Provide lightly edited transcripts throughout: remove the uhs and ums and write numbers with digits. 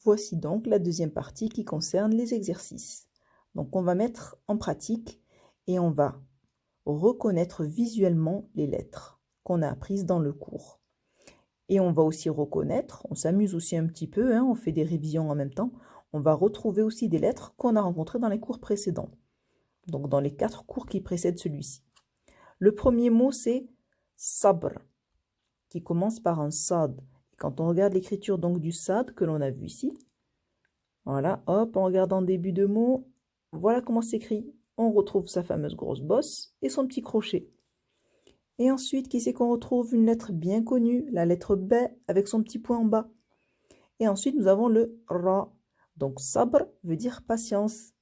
Voici donc la deuxième partie qui concerne les exercices. Donc on va mettre en pratique et on va reconnaître visuellement les lettres qu'on a apprises dans le cours. Et on va aussi reconnaître, on s'amuse aussi un petit peu, on fait des révisions en même temps, on va retrouver aussi des lettres qu'on a rencontrées dans les cours précédents. Donc dans les 4 cours qui précèdent celui-ci. Le premier mot c'est sabr, qui commence par un sad. Quand on regarde l'écriture donc du sad que l'on a vu ici, voilà, hop, en regardant le début de mot, voilà comment s'écrit. On retrouve sa fameuse grosse bosse et son petit crochet. Et ensuite, qui c'est qu'on retrouve une lettre bien connue, la lettre B avec son petit point en bas. Et ensuite, nous avons le Ra. Donc, sabr veut dire patience.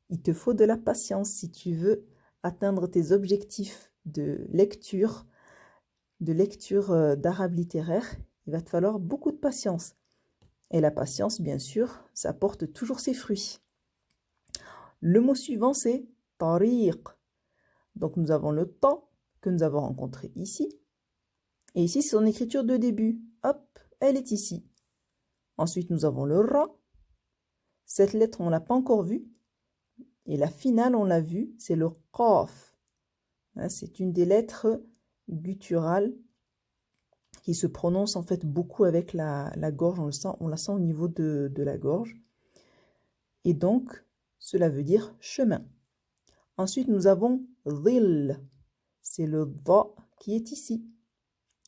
Il te faut de la patience si tu veux atteindre tes objectifs de lecture d'arabe littéraire. Il va te falloir beaucoup de patience. Et la patience, bien sûr, ça porte toujours ses fruits. Le mot suivant, c'est tariq. Donc, nous avons le ta que nous avons rencontré ici. Et ici, c'est son écriture de début. Hop, elle est ici. Ensuite, nous avons le ra. Cette lettre, on ne l'a pas encore vue. Et la finale, on l'a vue, c'est le qaf. C'est une des lettres gutturales qui se prononce en fait beaucoup avec la gorge. On la sent au niveau de la gorge. Et donc, cela veut dire chemin. Ensuite, nous avons dhil. C'est le dha qui est ici.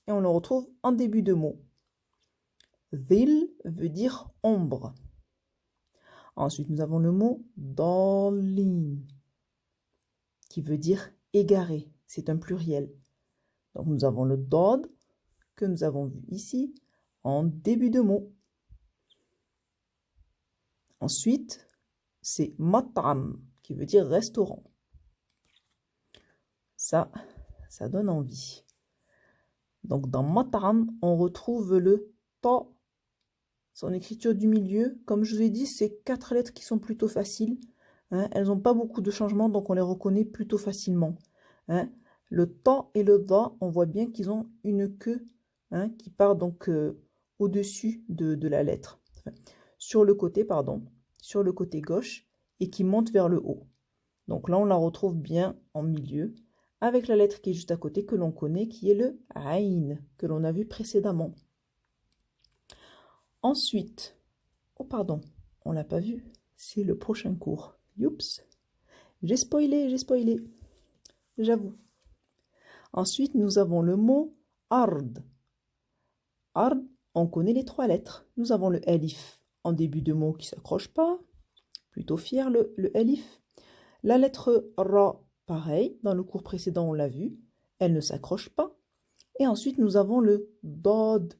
Et on le retrouve en début de mot. Dhil veut dire ombre. Ensuite, nous avons le mot dallin, qui veut dire égaré. C'est un pluriel. Donc, nous avons le dad, que nous avons vu ici, en début de mot. Ensuite, c'est mat'am, qui veut dire restaurant. Ça donne envie. Donc, dans mat'am, on retrouve le ta. Son écriture du milieu, comme je vous ai dit, c'est 4 lettres qui sont plutôt faciles. Elles n'ont pas beaucoup de changements, donc on les reconnaît plutôt facilement. Le ta et le da, on voit bien qu'ils ont une queue qui part donc au-dessus de la lettre. Sur le côté gauche, et qui monte vers le haut. Donc là, on la retrouve bien en milieu, avec la lettre qui est juste à côté, que l'on connaît, qui est le aïn, que l'on a vu précédemment. Ensuite, oh pardon, on l'a pas vu, c'est le prochain cours. Youps, j'ai spoilé, j'avoue. Ensuite, nous avons le mot ard. Ard, on connaît les 3 lettres. Nous avons le elif en début de mot qui ne s'accroche pas, plutôt fier le elif. La lettre ra, pareil, dans le cours précédent on l'a vu, elle ne s'accroche pas. Et ensuite, nous avons le dad.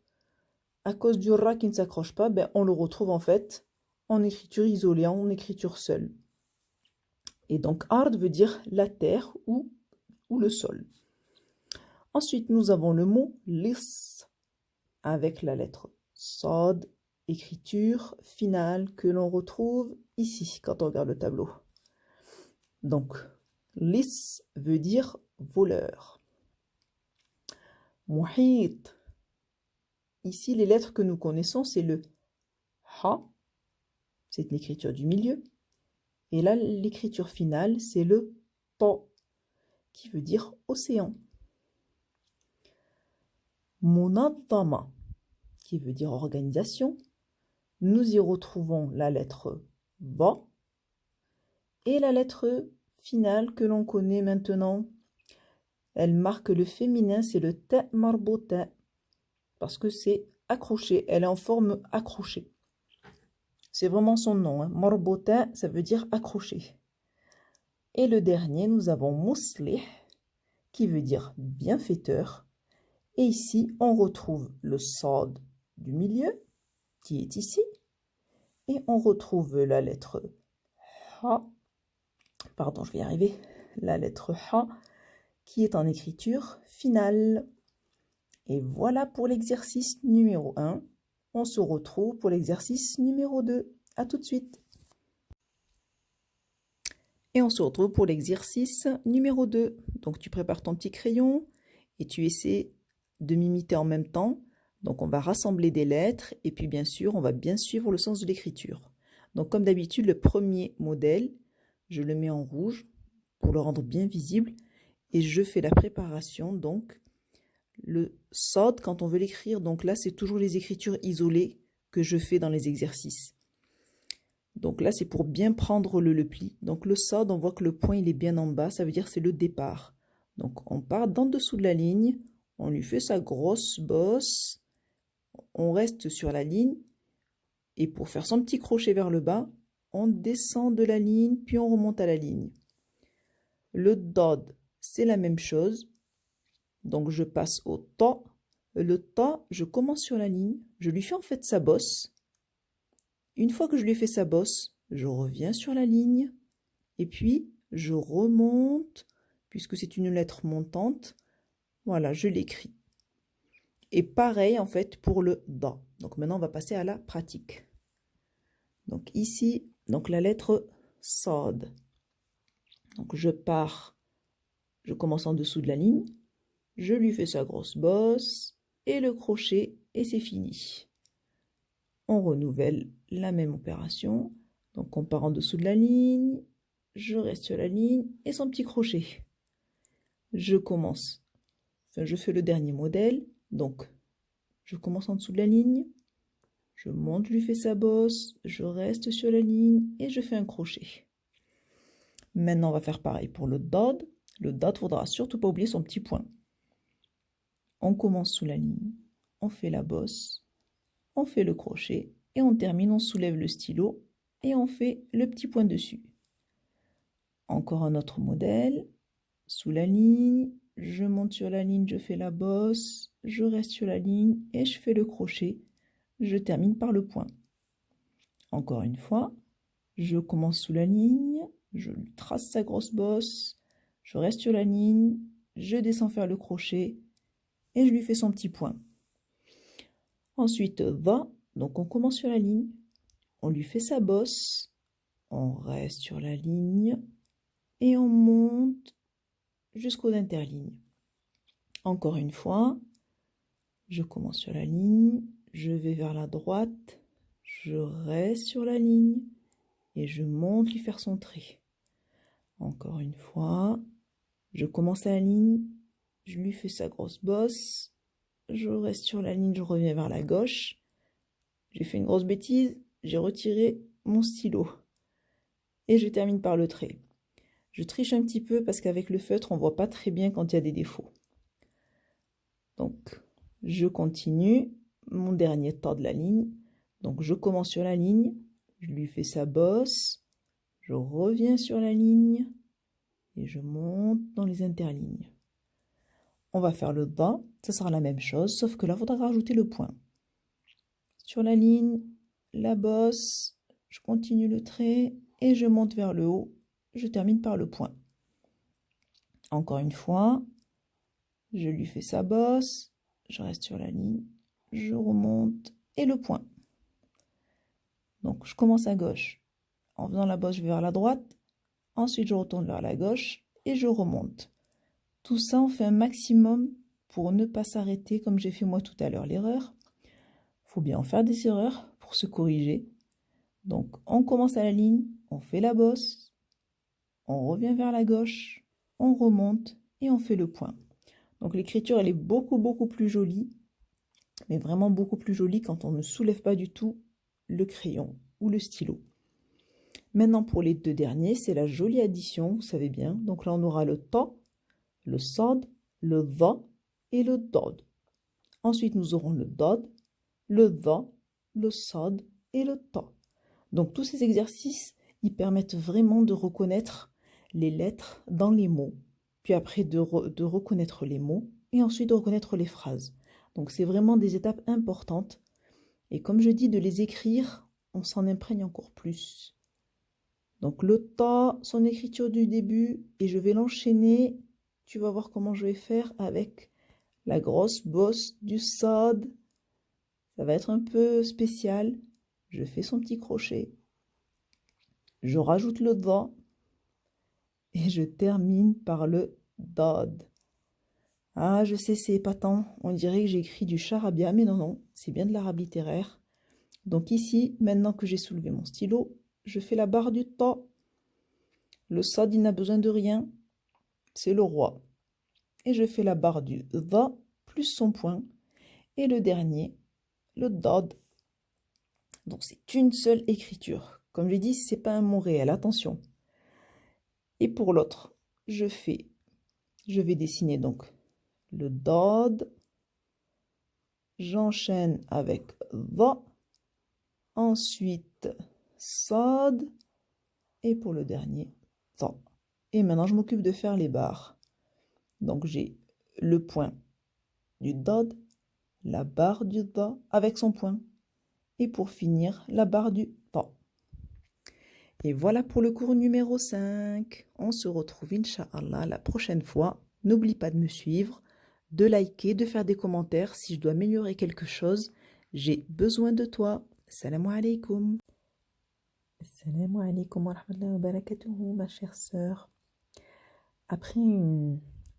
À cause du ra qui ne s'accroche pas, on le retrouve en fait en écriture isolée, en écriture seule. Et donc, ard veut dire la terre ou le sol. Ensuite, nous avons le mot lis, avec la lettre sad, écriture finale que l'on retrouve ici, quand on regarde le tableau. Donc, lis veut dire voleur. Muhit. Ici, les lettres que nous connaissons, c'est le ha, c'est l'écriture du milieu. Et là, l'écriture finale, c'est le ta, qui veut dire océan. Munaddama, qui veut dire organisation. Nous y retrouvons la lettre ba et la lettre finale que l'on connaît maintenant. Elle marque le féminin, c'est le ta marbota, parce que c'est accroché, elle est en forme accrochée. C'est vraiment son nom, marbota, ça veut dire accroché. Et le dernier, nous avons muslih, qui veut dire bienfaiteur. Et ici, on retrouve le sad du milieu, qui est ici. Et on retrouve la lettre ha, pardon, je vais y arriver, la lettre ha, qui est en écriture finale. Et voilà pour l'exercice numéro 1. On se retrouve pour l'exercice numéro 2. À tout de suite. Et on se retrouve pour l'exercice numéro 2. Donc tu prépares ton petit crayon et tu essaies de m'imiter en même temps. Donc on va rassembler des lettres et puis bien sûr, on va bien suivre le sens de l'écriture. Donc comme d'habitude, le premier modèle, je le mets en rouge pour le rendre bien visible et je fais la préparation. Donc le sod quand on veut l'écrire, donc là c'est toujours les écritures isolées que je fais dans les exercices. Donc là c'est pour bien prendre le pli. Donc le sod, on voit que le point il est bien en bas, ça veut dire c'est le départ. Donc on part d'en dessous de la ligne, on lui fait sa grosse bosse, on reste sur la ligne et pour faire son petit crochet vers le bas, on descend de la ligne puis on remonte à la ligne. Le dod, c'est la même chose. Donc je passe au ta. Le ta, je commence sur la ligne, je lui fais en fait sa bosse. Une fois que je lui ai fait sa bosse, je reviens sur la ligne et puis je remonte, puisque c'est une lettre montante. Voilà, je l'écris. Et pareil en fait pour le da. Donc maintenant on va passer à la pratique. Donc ici, donc la lettre sad. Donc je pars, je commence en dessous de la ligne, je lui fais sa grosse bosse et le crochet et c'est fini. On renouvelle la même opération. Donc on part en dessous de la ligne, je reste sur la ligne et son petit crochet. Je commence, enfin je fais le dernier modèle, donc je commence en dessous de la ligne, je monte, je lui fais sa bosse, je reste sur la ligne et je fais un crochet. Maintenant on va faire pareil pour le dod. Le dod, il ne faudra surtout pas oublier son petit point. On commence sous la ligne, on fait la bosse, on fait le crochet et on termine, on soulève le stylo et on fait le petit point dessus. Encore un autre modèle, sous la ligne, je monte sur la ligne, je fais la bosse, je reste sur la ligne et je fais le crochet, je termine par le point. Encore une fois, je commence sous la ligne, je trace sa grosse bosse, je reste sur la ligne, je descends faire le crochet et je lui fais son petit point. Ensuite, va, donc on commence sur la ligne, on lui fait sa bosse, on reste sur la ligne et on monte jusqu'aux interlignes. Encore une fois, je commence sur la ligne, je vais vers la droite, je reste sur la ligne et je monte lui faire son trait. Encore une fois, je commence à la ligne, je lui fais sa grosse bosse, je reste sur la ligne, je reviens vers la gauche. J'ai fait une grosse bêtise, j'ai retiré mon stylo et je termine par le trait. Je triche un petit peu parce qu'avec le feutre, on ne voit pas très bien quand il y a des défauts. Donc, je continue mon dernier tas de la ligne. Donc, je commence sur la ligne, je lui fais sa bosse, je reviens sur la ligne et je monte dans les interlignes. On va faire le da, ça sera la même chose, sauf que là, il faudra rajouter le point. Sur la ligne, la bosse, je continue le trait et je monte vers le haut, je termine par le point. Encore une fois, je lui fais sa bosse, je reste sur la ligne, je remonte et le point. Donc je commence à gauche. En faisant la bosse, je vais vers la droite. Ensuite, je retourne vers la gauche et je remonte. Tout ça, on fait un maximum pour ne pas s'arrêter comme j'ai fait moi tout à l'heure. L'erreur, il faut bien en faire des erreurs pour se corriger. Donc on commence à la ligne, on fait la bosse, on revient vers la gauche, on remonte et on fait le point. Donc l'écriture, elle est beaucoup plus jolie, mais vraiment beaucoup plus jolie quand on ne soulève pas du tout le crayon ou le stylo. Maintenant pour les deux derniers, c'est la jolie addition, vous savez bien. Donc là on aura le ta, le sad, le va et le dod. Ensuite nous aurons le dod, le va, le sad et le ta. Donc tous ces exercices, ils permettent vraiment de reconnaître les lettres dans les mots, puis après de reconnaître les mots et ensuite de reconnaître les phrases. Donc c'est vraiment des étapes importantes. Et comme je dis, de les écrire, on s'en imprègne encore plus. Donc le ta, son écriture du début, et je vais l'enchaîner. Tu vas voir comment je vais faire avec la grosse bosse du sad. Ça va être un peu spécial. Je fais son petit crochet. Je rajoute le da. Et je termine par le dod. Ah, je sais, c'est épatant. On dirait que j'ai écrit du charabia, mais non, non, c'est bien de l'arabe littéraire. Donc ici, maintenant que j'ai soulevé mon stylo, je fais la barre du ta. Le sad, il n'a besoin de rien, c'est le roi. Et je fais la barre du dha plus son point. Et le dernier, le dad. Donc c'est une seule écriture. Comme je dis, c'est pas un mot réel, attention. Et pour l'autre, je vais dessiner donc le dad. J'enchaîne avec dha. Ensuite, sad. Et pour le dernier, ta. Et maintenant, je m'occupe de faire les barres. Donc j'ai le point du dad, la barre du dha avec son point. Et pour finir, la barre du ta. Et voilà pour le cours numéro 5. On se retrouve, Inch'Allah, la prochaine fois. N'oublie pas de me suivre, de liker, de faire des commentaires. Si je dois améliorer quelque chose, j'ai besoin de toi. Salam alaikum. Salam alaikum wa rahmatullahi wa barakatuhu, ma chère sœur. Après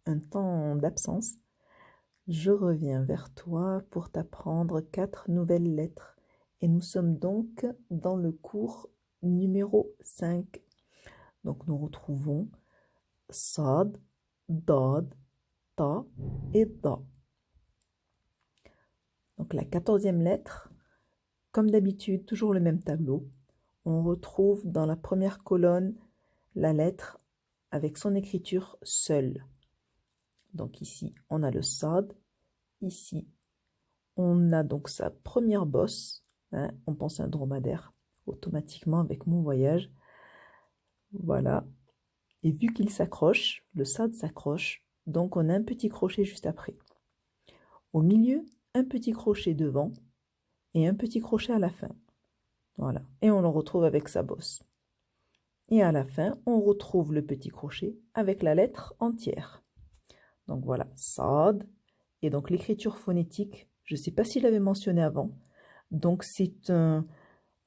un temps d'absence, je reviens vers toi pour t'apprendre 4 nouvelles lettres. Et nous sommes donc dans le cours numéro 5. Donc nous retrouvons Sad, Dad, Ta et Da. Donc la 14e lettre, comme d'habitude, toujours le même tableau. On retrouve dans la première colonne la lettre avec son écriture seule. Donc ici, on a le Sad. Ici, on a donc sa première bosse. Hein, on pense à un dromadaire automatiquement avec mon voyage. Voilà. Et vu qu'il s'accroche, le sad s'accroche, donc on a un petit crochet juste après. Au milieu, un petit crochet devant et un petit crochet à la fin. Voilà. Et on le retrouve avec sa bosse. Et à la fin, on retrouve le petit crochet avec la lettre entière. Donc voilà, sad. Et donc l'écriture phonétique, je ne sais pas si je l'avais mentionné avant. Donc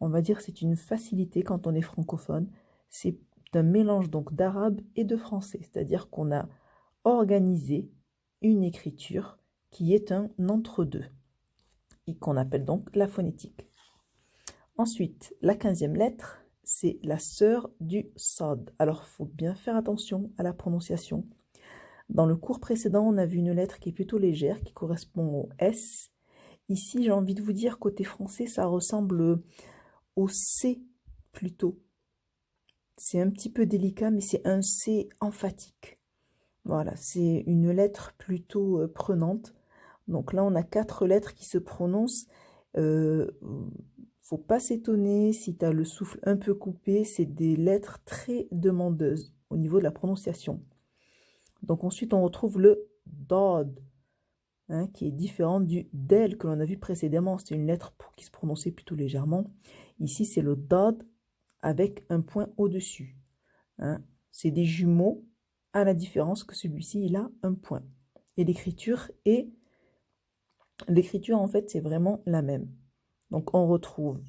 on va dire, c'est une facilité quand on est francophone. C'est un mélange donc d'arabe et de français, c'est-à-dire qu'on a organisé une écriture qui est un entre-deux et qu'on appelle donc la phonétique. Ensuite, la 15e lettre, c'est la sœur du sad. Alors, il faut bien faire attention à la prononciation. Dans le cours précédent, on a vu une lettre qui est plutôt légère, qui correspond au S. Ici, j'ai envie de vous dire, côté français, ça ressemble au C plutôt. C'est un petit peu délicat, mais c'est un C emphatique. Voilà, c'est une lettre plutôt prenante. Donc là, on a 4 lettres qui se prononcent. Faut pas s'étonner si tu as le souffle un peu coupé. C'est des lettres très demandeuses au niveau de la prononciation. Donc ensuite, on retrouve le dad, hein, qui est différent du del que l'on a vu précédemment. C'est une lettre qui se prononçait plutôt légèrement. Ici, c'est le dad avec un point au-dessus. Hein. C'est des jumeaux, à la différence que celui-ci, il a un point. Et l'écriture, en fait, c'est vraiment la même. Donc, on retrouve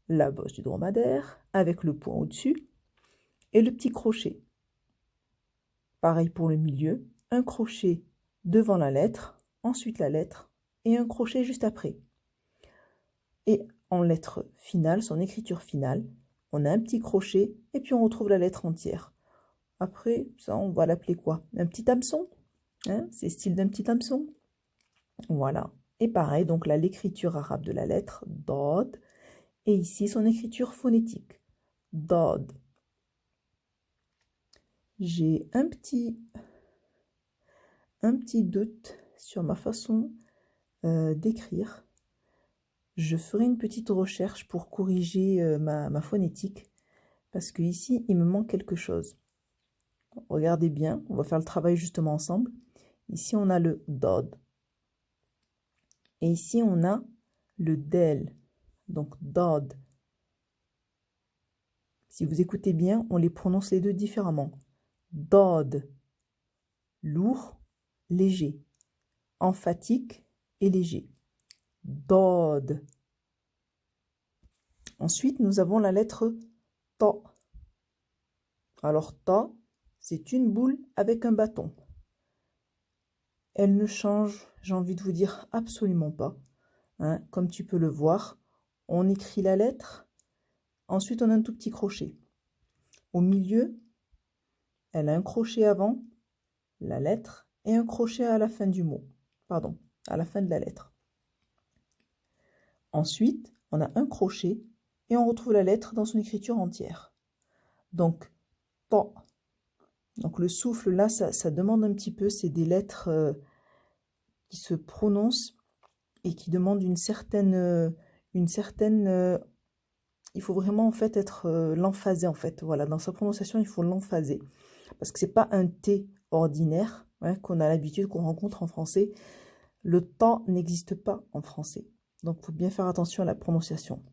la bosse du dromadaire avec le point au-dessus et le petit crochet. Pareil pour le milieu, un crochet devant la lettre, ensuite la lettre et un crochet juste après. Et en lettre finale, son écriture finale, on a un petit crochet et puis on retrouve la lettre entière. Après, ça, on va l'appeler quoi? Un petit hameçon, hein? C'est style d'un petit hameçon. Voilà. Et pareil, donc là, l'écriture arabe de la lettre, dad. Et ici, son écriture phonétique, dad. J'ai un petit doute sur ma façon d'écrire. Je ferai une petite recherche pour corriger ma phonétique. Parce que ici, il me manque quelque chose. Regardez bien, on va faire le travail justement ensemble. Ici, on a le dad. Et ici, on a le del. Donc, dad. Si vous écoutez bien, on les prononce les deux différemment. Dad. Lourd, léger. Emphatique et léger. Dad. Ensuite, nous avons la lettre ta. Alors, ta, c'est une boule avec un bâton. elle ne change, j'ai envie de vous dire, absolument pas. Hein. Comme tu peux le voir, on écrit la lettre, ensuite on a un tout petit crochet. Au milieu, elle a un crochet avant la lettre et un crochet à la fin du mot. Pardon, à la fin de la lettre. Ensuite, on a un crochet et on retrouve la lettre dans son écriture entière. Donc, ta. Donc le souffle, là, ça demande un petit peu, c'est des lettres qui se prononcent et qui demandent une certaine il faut vraiment en fait être l'emphaser en fait. Voilà, dans sa prononciation, il faut l'emphaser. Parce que c'est pas un T ordinaire hein, qu'on a l'habitude, qu'on rencontre en français. Le temps n'existe pas en français. Donc, il faut bien faire attention à la prononciation.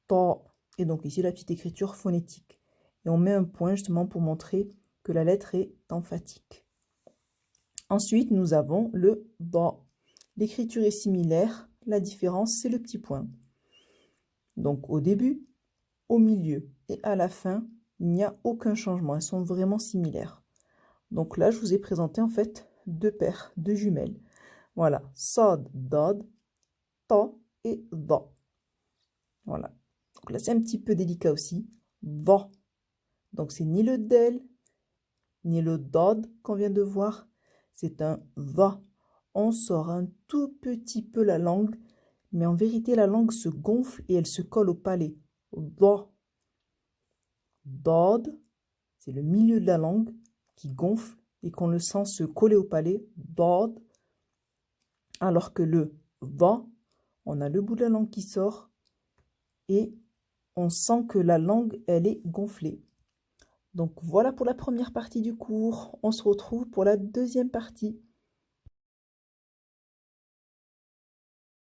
Ta. Et donc ici, la petite écriture phonétique. Et on met un point justement pour montrer que la lettre est emphatique. Ensuite, nous avons le da. L'écriture est similaire. La différence, c'est le petit point. Donc, au début, au milieu et à la fin, il n'y a aucun changement. Elles sont vraiment similaires. Donc là, je vous ai présenté en fait deux paires, deux jumelles. Voilà, sad, dad, ta et da. Voilà. Donc là, c'est un petit peu délicat aussi. Va. Donc c'est ni le del, ni le dad qu'on vient de voir. C'est un va. On sort un tout petit peu la langue, mais en vérité, la langue se gonfle et elle se colle au palais. Da. Dad, c'est le milieu de la langue qui gonfle et qu'on le sent se coller au palais. Dad. Alors que le va, on a le bout de la langue qui sort et on sent que la langue, elle est gonflée. Donc voilà pour la première partie du cours. On se retrouve pour la deuxième partie.